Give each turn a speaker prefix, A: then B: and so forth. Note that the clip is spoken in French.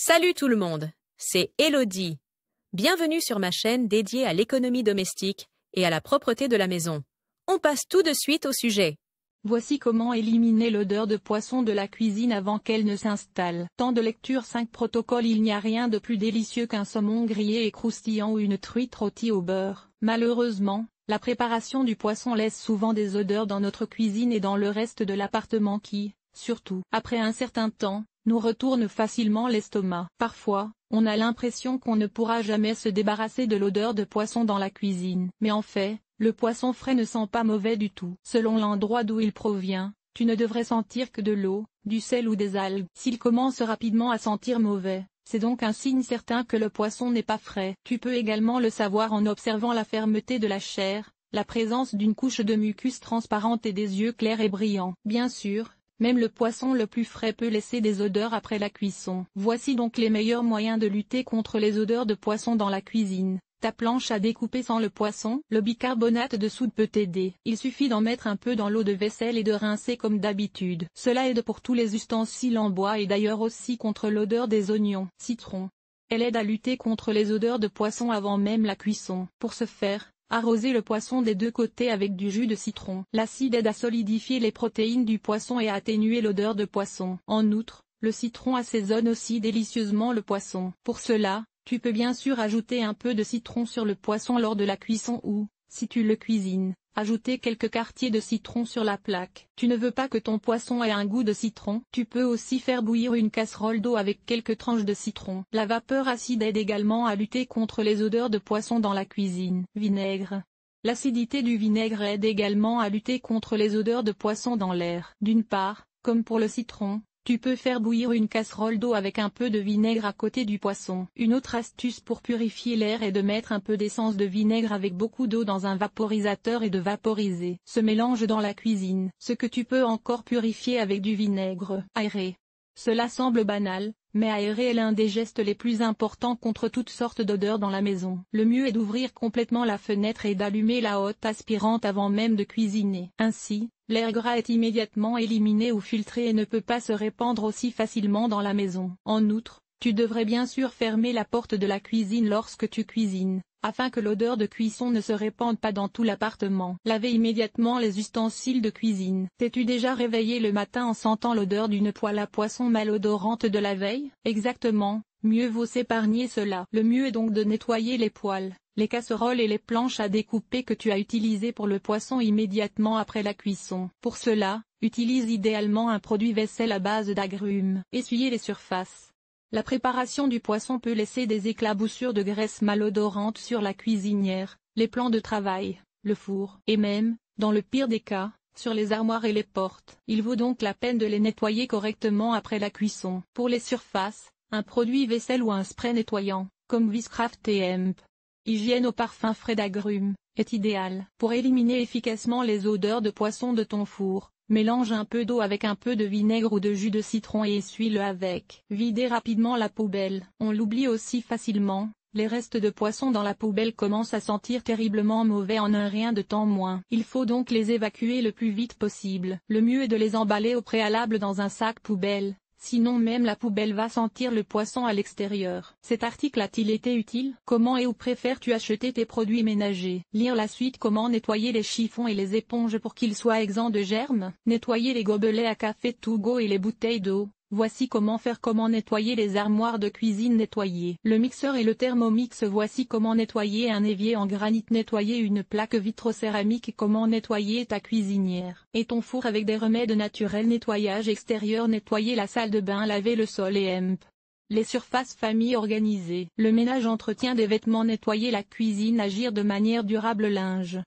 A: Salut tout le monde, c'est Elodie. Bienvenue sur ma chaîne dédiée à l'économie domestique et à la propreté de la maison. On passe tout de suite au sujet.
B: Voici comment éliminer l'odeur de poisson de la cuisine avant qu'elle ne s'installe. Temps de lecture 5 protocoles. Il n'y a rien de plus délicieux qu'un saumon grillé et croustillant ou une truite rôtie au beurre. Malheureusement, la préparation du poisson laisse souvent des odeurs dans notre cuisine et dans le reste de l'appartement qui, surtout après un certain temps, nous retournent facilement l'estomac. Parfois, on a l'impression qu'on ne pourra jamais se débarrasser de l'odeur de poisson dans la cuisine. Mais en fait, le poisson frais ne sent pas mauvais du tout. Selon l'endroit d'où il provient, tu ne devrais sentir que de l'eau, du sel ou des algues. S'il commence rapidement à sentir mauvais, c'est donc un signe certain que le poisson n'est pas frais. Tu peux également le savoir en observant la fermeté de la chair, la présence d'une couche de mucus transparente et des yeux clairs et brillants. Bien sûr, même le poisson le plus frais peut laisser des odeurs après la cuisson. Voici donc les meilleurs moyens de lutter contre les odeurs de poisson dans la cuisine. Ta planche à découper sans le poisson. Le bicarbonate de soude peut t'aider. Il suffit d'en mettre un peu dans l'eau de vaisselle et de rincer comme d'habitude. Cela aide pour tous les ustensiles en bois et d'ailleurs aussi contre l'odeur des oignons. Citron. Elle aide à lutter contre les odeurs de poisson avant même la cuisson. Pour ce faire, arrosez le poisson des deux côtés avec du jus de citron. L'acide aide à solidifier les protéines du poisson et à atténuer l'odeur de poisson. En outre, le citron assaisonne aussi délicieusement le poisson. Pour cela, tu peux bien sûr ajouter un peu de citron sur le poisson lors de la cuisson ou, si tu le cuisines, ajouter quelques quartiers de citron sur la plaque. Tu ne veux pas que ton poisson ait un goût de citron? Tu peux aussi faire bouillir une casserole d'eau avec quelques tranches de citron. La vapeur acide aide également à lutter contre les odeurs de poisson dans la cuisine. Vinaigre. L'acidité du vinaigre aide également à lutter contre les odeurs de poisson dans l'air. D'une part, comme pour le citron, tu peux faire bouillir une casserole d'eau avec un peu de vinaigre à côté du poisson. Une autre astuce pour purifier l'air est de mettre un peu d'essence de vinaigre avec beaucoup d'eau dans un vaporisateur et de vaporiser ce mélange dans la cuisine. Ce que tu peux encore purifier avec du vinaigre. Aérer. Cela semble banal, mais aérer est l'un des gestes les plus importants contre toutes sortes d'odeurs dans la maison. Le mieux est d'ouvrir complètement la fenêtre et d'allumer la hotte aspirante avant même de cuisiner. Ainsi, l'air gras est immédiatement éliminé ou filtré et ne peut pas se répandre aussi facilement dans la maison. En outre, tu devrais bien sûr fermer la porte de la cuisine lorsque tu cuisines, afin que l'odeur de cuisson ne se répande pas dans tout l'appartement. Lavez immédiatement les ustensiles de cuisine. T'es-tu déjà réveillé le matin en sentant l'odeur d'une poêle à poisson malodorante de la veille? Exactement, mieux vaut s'épargner cela. Le mieux est donc de nettoyer les poêles, les casseroles et les planches à découper que tu as utilisées pour le poisson immédiatement après la cuisson. Pour cela, utilise idéalement un produit vaisselle à base d'agrumes. Essuyez les surfaces. La préparation du poisson peut laisser des éclaboussures de graisse malodorante sur la cuisinière, les plans de travail, le four, et même, dans le pire des cas, sur les armoires et les portes. Il vaut donc la peine de les nettoyer correctement après la cuisson. Pour les surfaces, un produit vaisselle ou un spray nettoyant, comme Wishcraft TM. Hygiène au parfum frais d'agrumes, est idéal. Pour éliminer efficacement les odeurs de poisson de ton four, mélange un peu d'eau avec un peu de vinaigre ou de jus de citron et essuie-le avec. Videz rapidement la poubelle. On l'oublie aussi facilement, les restes de poisson dans la poubelle commencent à sentir terriblement mauvais en un rien de temps moins. Il faut donc les évacuer le plus vite possible. Le mieux est de les emballer au préalable dans un sac poubelle. Sinon même la poubelle va sentir le poisson à l'extérieur. Cet article a-t-il été utile? Comment et où préfères-tu acheter tes produits ménagers? Lire la suite. Comment nettoyer les chiffons et les éponges pour qu'ils soient exempts de germes? Nettoyer les gobelets à café to go et les bouteilles d'eau. Voici comment faire. Comment nettoyer les armoires de cuisine. Nettoyer le mixeur et le thermomix. Voici comment nettoyer un évier en granit. Nettoyer une plaque vitrocéramique. Comment nettoyer ta cuisinière et ton four avec des remèdes naturels. Nettoyage extérieur. Nettoyer la salle de bain. Laver le sol et les surfaces. Famille organisée. Le ménage. Entretien des vêtements. Nettoyer la cuisine. Agir de manière durable. Linge.